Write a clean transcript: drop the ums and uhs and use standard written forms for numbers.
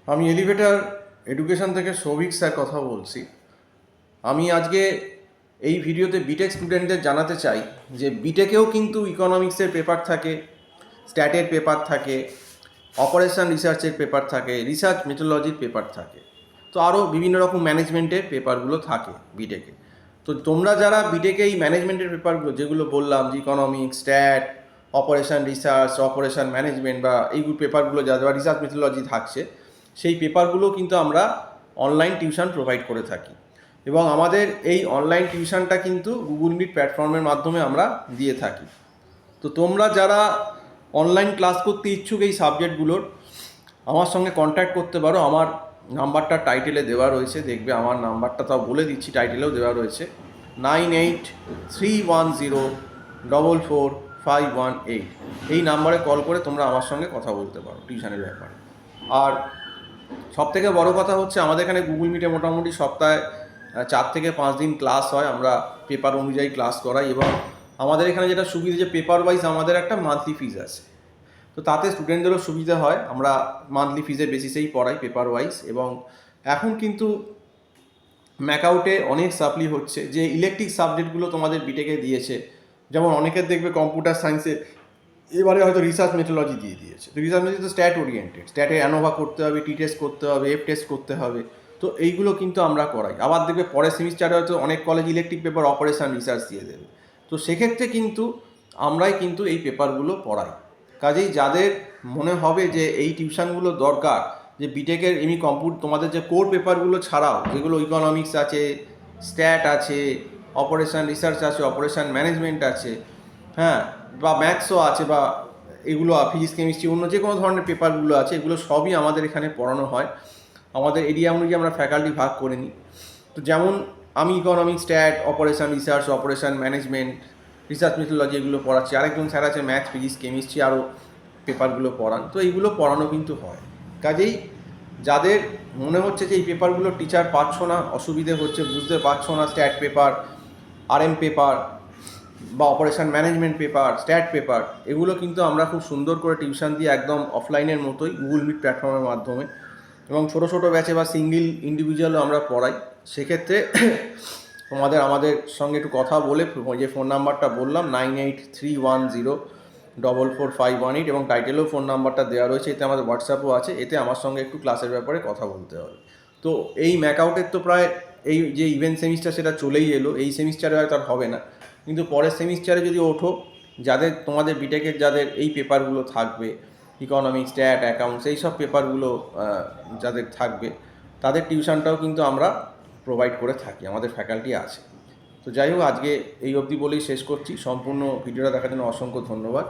আমি elevator education থেকে Souvik sir কথা বলছি। আমি আজকে এই ভিডিওতে বিটেক স্টুডেন্টদের জানাতে চাই যে বিটেকেও কিন্তু ইকোনমিক্সের পেপার থাকে, স্ট্যাটের পেপার থাকে, অপারেশন রিসার্চের পেপার থাকে, রিসার্চ মেথোলজির পেপার থাকে, তো আরও বিভিন্ন রকম ম্যানেজমেন্টের পেপারগুলো থাকে বিটেকে। তো তোমরা যারা বিটেকে এই ম্যানেজমেন্টের পেপারগুলো যেগুলো বললাম যে economics, stat, operation research, operation management বা এইগুলো পেপারগুলো যা যা রিসার্চ মেথোলজি থাকছে, সেই পেপারগুলো কিন্তু আমরা অনলাইন টিউশন প্রোভাইড করে থাকি। এবং আমাদের এই অনলাইন টিউশনটা কিন্তু গুগল মিট প্ল্যাটফর্মের মাধ্যমে আমরা দিয়ে থাকি। তো তোমরা যারা অনলাইন ক্লাস করতে ইচ্ছুক এই সাবজেক্টগুলোর, আমার সঙ্গে কন্ট্যাক্ট করতে পারো। আমার নাম্বারটা টাইটেলে দেওয়া রয়েছে, দেখবে আমার নাম্বারটা তাও বলে দিচ্ছি, টাইটেলেও দেওয়া রয়েছে 9831044518। এই নাম্বারে কল করে তোমরা আমার সঙ্গে কথা বলতে পারো টিউশনের ব্যাপারে। আর সবথেকে বড় কথা হচ্ছে আমাদের এখানে গুগল মিটে মোটামুটি সপ্তাহে 4 থেকে 5 দিন ক্লাস হয়। আমরা পেপার অনুযায়ী ক্লাস করাই এবং আমাদের এখানে যেটা সুবিধা যে পেপার ওয়াইজ আমাদের একটা মান্থলি ফিজ আছে, তো তাতে স্টুডেন্টদেরও সুবিধা হয়। আমরা মান্থলি ফিজের বেসিসেই পড়াই পেপার ওয়াইজ। এবং এখন কিন্তু ম্যাকআউটে অনেক সাপ্লি হচ্ছে যে ইলেকট্রিক সাবজেক্টগুলো তোমাদের বিটেকে দিয়েছে, যেমন অনেকের দেখবে কম্পিউটার সায়েন্সে এবারে হয়তো রিসার্চ মেথোলজি দিয়ে দিয়েছে। তো রিসার্চ মেথোলজি তো স্ট্যাট ওরিয়েন্টেড, স্ট্যাটে অ্যানোভা করতে হবে, টি টেস্ট করতে হবে, এফ টেস্ট করতে হবে। তো এইগুলো কিন্তু আমরা করাই। আবার দেখবে পরের সেমিস্টারে হয়তো অনেক college electric paper operation research দিয়ে দেবে। তো সেক্ষেত্রে কিন্তু আমরাই কিন্তু এই পেপারগুলো পড়াই। কাজেই যাদের মনে হবে যে এই টিউশনগুলো দরকার, যে বিটেকের এমনি তোমাদের যে কোর পেপারগুলো ছাড়াও যেগুলো ইকোনমিক্স আছে, স্ট্যাট আছে, অপারেশন রিসার্চ আছে, অপারেশন ম্যানেজমেন্ট আছে, হ্যাঁ, বা ম্যাথসও আছে, বা এগুলো ফিজিক্স কেমিস্ট্রি অন্য যে কোনো ধরনের পেপারগুলো আছে, এগুলো সবই আমাদের এখানে পড়ানো হয়। আমাদের এরিয়া অনুযায়ী আমরা ফ্যাকাল্টি ভাগ করে নিই। তো যেমন আমি economics, stat, operation research, operation management, research methodology এগুলো পড়াচ্ছি। আরেকজন স্যার আছে ম্যাথস, ফিজিক্স, কেমিস্ট্রি আরও পেপারগুলো পড়ান। তো এইগুলো পড়ানো কিন্তু হয়। কাজেই যাদের মনে হচ্ছে যে এই পেপারগুলো টিচার পাচ্ছ না, অসুবিধে হচ্ছে, বুঝতে পারছো না, স্ট্যাট পেপার, আরএম পেপার বা operation management paper, stat paper, এগুলো কিন্তু আমরা খুব সুন্দর করে টিউশন দিয়ে একদম অফলাইনের মতোই গুগল মিট প্ল্যাটফর্মের মাধ্যমে এবং ছোটো ছোটো ব্যাচে বা সিঙ্গেল ইন্ডিভিজুয়ালও আমরা পড়াই। সেক্ষেত্রে আমাদের সঙ্গে একটু কথা বলে যে ফোন নাম্বারটা বললাম 9831044518 এবং টাইটেলেও ফোন নাম্বারটা দেওয়া রয়েছে, এতে আমাদের হোয়াটসঅ্যাপও আছে, এতে আমার সঙ্গে একটু ক্লাসের ব্যাপারে কথা বলতে হবে। তো এই ম্যাকআউটের তো প্রায় এই যে ইভেন্ট সেমিস্টার সেটা চলেই এলো, এই সেমিস্টারে হয়তো আর হবে না, কিন্তু পরের সেমিস্টারে যদি ওঠো, যাদের তোমাদের বিটেকের যাদের এই পেপারগুলো থাকবে, ইকোনমিক্স, স্ট্যাট, অ্যাকাউন্টস, এই সব পেপারগুলো যাদের থাকবে, তাদের টিউশনটাও কিন্তু আমরা প্রোভাইড করে থাকি, আমাদের ফ্যাকাল্টি আছে। তো যাই হোক, আজকে এই অবধি বলেই শেষ করছি। সম্পূর্ণ ভিডিওটা দেখার জন্য অসংখ্য ধন্যবাদ।